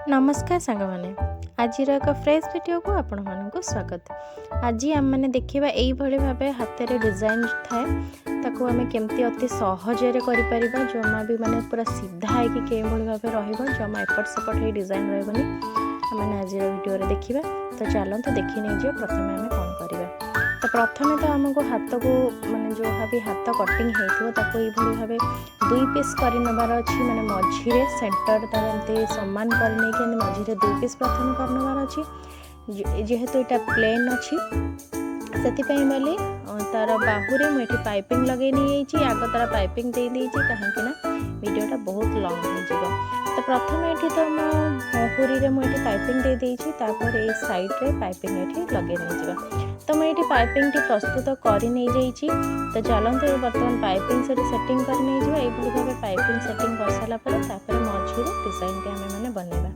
नमस्कार सांग मैंने आज एक फ्रेश वीडियो को आपण मानक स्वागत। आज आम मैंने देखा यही भाव हाथ में डिजाइन थाए ताकू आम केमती अति सहजरे कर जमा भी माने पूरा सीधा है कि भाव रमा एपट सेपट ये डिजाइन रही मैंने आज वीडियो देखा। तो चलते देखी नहीं जाए प्रथम आम कौन करवा। तो प्रथम तो आमको हाथ को माने जो भी हाथ कटिंग होता ये भाव दुई पीस कर नबार अच्छी माने मझीरे सेंटर तार एमती सामान कर मझीरे दुई पीस प्रथम कर नबार अच्छी जेहेतु यहाँ प्लेन अच्छी से बोली तार बाहुरे मुझे पाइपिंग लगे नहीं आग तार पाइपिंग दे कहीं वीडियोटा बहुत लंग हो। तो प्रथम ये तो मुहुरी मुझे पाइपिंग दे देपर ये सैड्रे पाइपिंग ये लगे नहीं जा। तो मुझे पाइपिंग टी प्रस्तुत कर नहीं जाइए। तो चलते बर्तमान पाइपिंग से सेटिंग कर नहीं जाए ये भाव पाइपिंग सेटिंग कर सारापर मझीरे डिजाइन टी आम मैंने बनवा।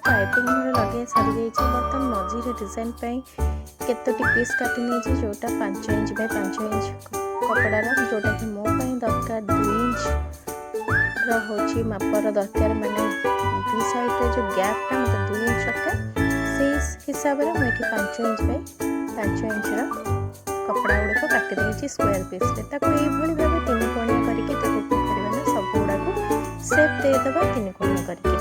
पाइपिंग लगे सारी जाइए बर्तमान मझीरे डिजाइन केतोटी पीस काटी नहीं जोटा 5 इंच बाय 5 इंच कपड़ार जोटा कि मो दरकार 2 इंच रोचे मापर दरकार माने दी साइड जो गैपटा मतलब 2 इंच दरकार से हिसाब से मुझे 5 इंच बाय 5 इंच कपड़ा गुड़ाक काटिदे स्क्वायर पीस ये भाव 3 कोणिया करके सब गुड़ाक सेप देदेबा 3 कोणिया करके।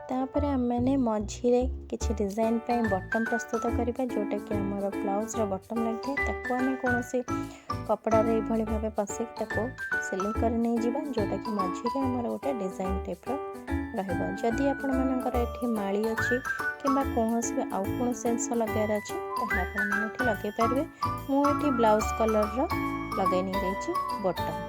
तापर मैंने मझीरे किसी डिजाइन बटम प्रस्तुत करवा जोटा कि आम ब्लाउज बटम लगे आम कौन से कपड़ा ये भाव पसक सिलाई कर नहीं जावा जोटा कि मझीरे आमर गोटे डिजाइन टाइप रही। आपण मानकर ये माली अच्छी कि कौन भी आउ कौन जिनस लगार अच्छे तो लगे पारे। मुझे ब्लाउज कलर लगे नहीं जाइए बटम।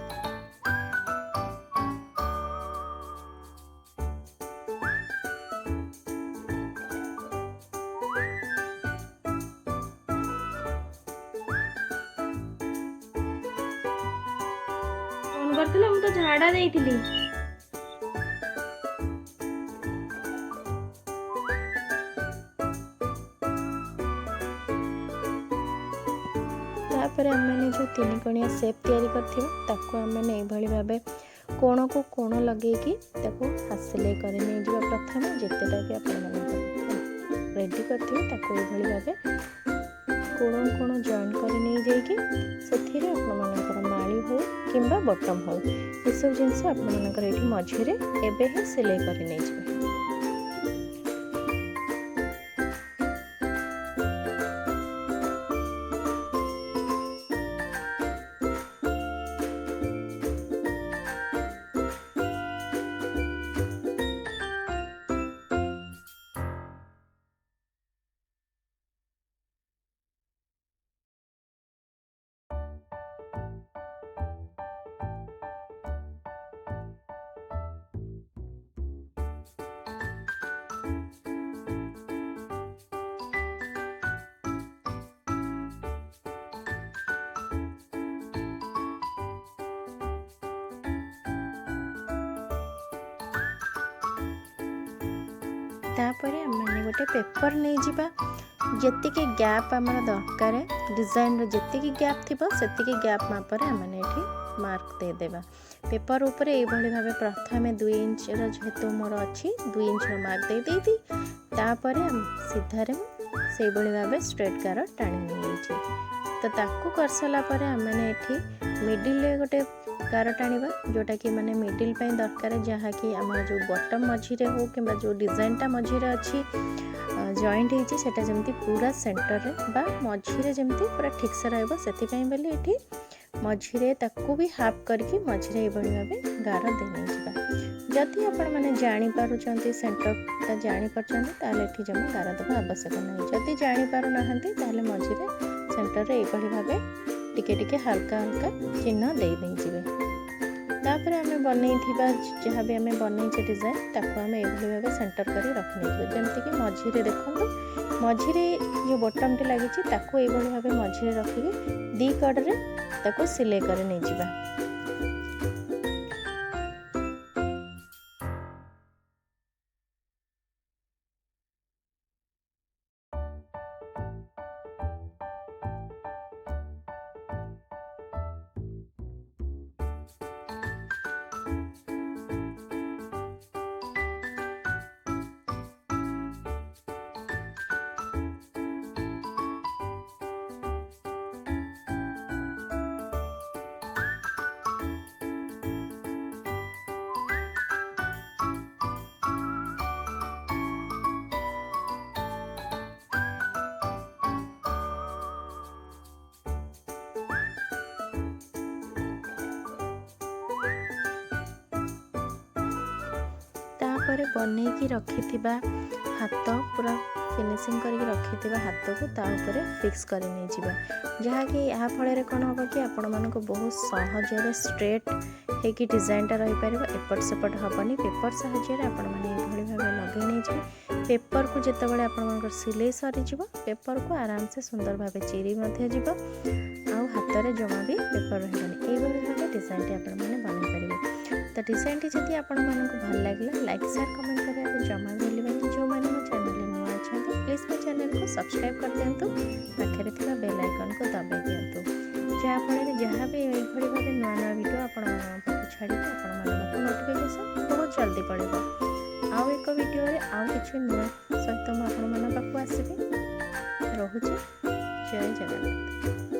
तो झाड़ा देइथिली तापर आम जो 3 कोणिया सेप तैयारी करथिबा आम भाव कोण को कोण लगे सिलाई कर प्रथम जितेटा भी आप रेडी करथिबे भाव कोण कोण जॉइन कर नहीं जाइए माली हो कि बटम हो ये सब जिनस आप मझीरे एबे ही सिलाई कर नहीं जाए। तापरे आम गोटे पेपर नहीं जावा जेतिकी गैप आमर दरकार डिजाइन जेतिकी गैप थी से गैप मापर आमने मार्क देदेबा पेपर उपर ये भाव प्रथम 2 इंच जेहेतु मोर अच्छी 2 इंच मार्क दे दी तापर सीधार से भाव स्ट्रेट गार टाणी नहीं तो ताकू कर सारापर आमने मिडिल गोटे गार टाणवा जोटा कि माने मिडिल दरकार जहाँ कि आम जो बटम मझीरे हो कि जो डिजाइनटा मझीरे अच्छी जॉइंट होटा जमी पूरा सेंटर रे बा मझीरे जमी पूरा ठीक से रही बोली ये मझीरे ताकू भी हाफ करके मझीरे ये भाव गार देने जदि आपण मैंने जापर सेंटर जापर जमा गार देवा आवश्यक नहीं जदि जापर ना मझीरे सेंटर रे ये भाव टिके हल्का हल्का चिन्ह दे देवे तापर आम बनई जहाँ भी आम बनईचे डिजाइन ताको आम ये भाव सेंटर कर रखी जमीक मझीरे देखो मझीरे जो बटम टी लगी ताको ये भाव मझीरे रखिकी दी कड़े ताको सिलाई कर नहीं जिबा बनईकी रखि हाथ पूरा फिनिशिंग करके रखि हाथ को ताऊपर फिक्स कर नहीं जावा जहाँकि यहाँ फल कौन हम कि आपण मानक बहुत सहजरे स्ट्रेट होगी डिजाइनटा रही पार एपट सेपट हेनी पेपर साहाय्य आपण मैंने भाव लगे नहीं जाए पेपर को जितेबाला आप सिलाई सरीज पेपर को आराम से सुंदर भाव चिरी हाथ में जमा भी पेपर रही भाव डिजाइन आपण मैंने बन पारे तो डिजाइन टी जब आपण भल लगे लाइक शेयर कमेंट करने जमा भूलें जो मैंने मो चैनल नुआ अच्छा प्लीज मो चैनल को सब्सक्राइब कर दिंतु पाखे थी बेल आइकन को दबाई दिंतु जहाँफल जहाँ भी ये भाव नुआ नुआ वीडियो आपण छाड़ी आपको नोटिफिकेशन बहुत जल्दी पड़ेगा आउ एक वीडियो आउ कि नुआ सहित मुझे आसबि रोचे जय जगन्नाथ।